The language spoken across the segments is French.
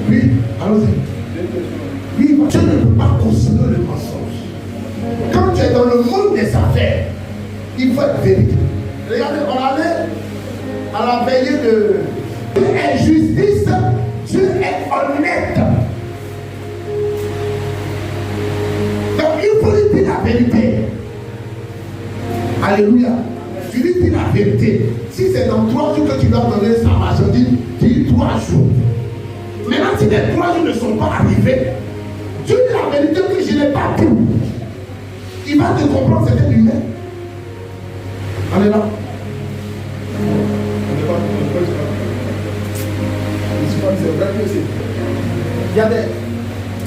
Oui, allons-y. Oui, tu ne peux pas considérer le mensonge. Quand tu es dans le monde des affaires, il faut être vérité. Regardez, on allait à la veillée de injustice, Dieu est honnête. Donc il faut lui dire la vérité. Alléluia. Tu lui dis la vérité. Si c'est dans 3 jours que tu dois donner sa marchandise, dis 3 jours. Maintenant, si les 3 jours ne sont pas arrivés, tu dis la vérité que je n'ai pas tout. Il va te comprendre, c'était humain. On est là. C'est vrai que c'est. Il y a des.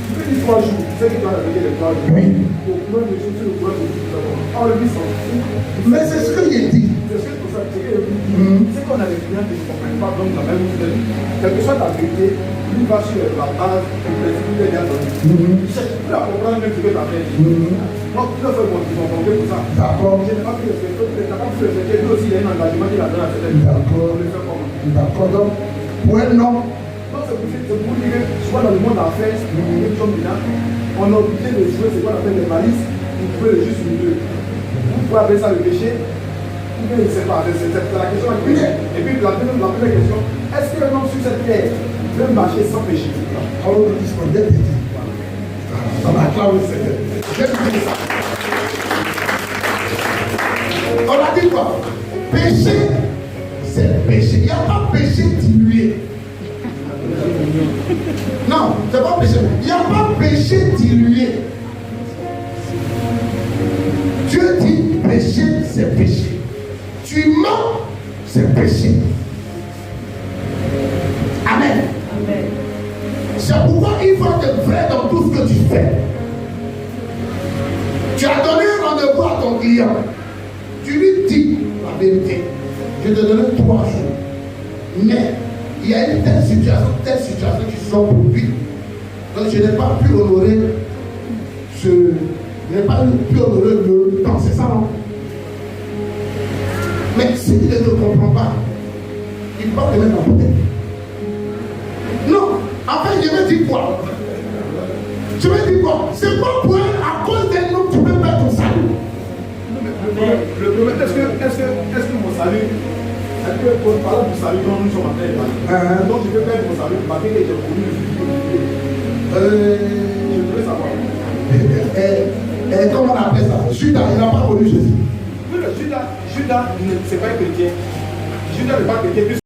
Tu peux dire 3 jours, tu sais que tu as la vérité les 3 jours. Oui. Au courant de choses, sur le courant de choses, on le vit sans. Mais c'est ce que j'ai dit. C'est ce que pour ça, c'est qu'on a des clients qui ne comprennent pas donc la même chose. Quelle que soit ta vérité, lui va sur la base du principe que tu as donné. Tu cherches plus à comprendre même ce que tu as fait. Moi, tu le fais bon, ils ont compris pour ça. D'accord. Je n'ai pas pu respecter, tu n'as pas pu respecter. Lui aussi, il y a un engagement qu'il a donné à certaines D'accord. On le fait comment? D'accord. Donc, ouais, non. Donc, c'est pour dire que soit dans le monde d'affaires, quelque chose là, on est obligé de jouer ce qu'on appelle les malices pour trouver le juste milieu. Vous pouvez appeler ça le péché. Je ne sais pas, c'est la question à poser. Et puis la première question, est-ce qu'un homme sur cette terre peut marcher sans péché? Alors, on dit ce qu'on dit. Ça va clamer, c'est ça. On a dit quoi? Péché, c'est péché. Il n'y a pas péché dilué. Non, c'est pas péché. Il n'y a pas péché dilué. Dieu dit péché, c'est péché. Tu mens, c'est péché. Amen. Amen. C'est pourquoi il faut être vrai dans tout ce que tu fais. Tu as donné un rendez-vous à ton client. Tu lui dis la vérité. Je te donne 3 jours. Mais il y a une telle situation qui se sont produites. Donc je n'ai pas pu honorer le temps. C'est ça, non? Mais s'il ne comprend pas, il va te mettre en côté. Non, en fait, je vais dire quoi? Je vais dire quoi? C'est pas pour à cause d'un homme tu peux perdre ton salut. Le problème, est-ce que mon salut, est-ce que pour parler du salut, nous sommes en train de donc je peux perdre mon salut, parce que j'ai connu je voudrais savoir. Comment on appelle ça? Judas, il n'a pas connu Jésus. Oui, Judas, c'est pas un chrétien. Judas n'est pas chrétien.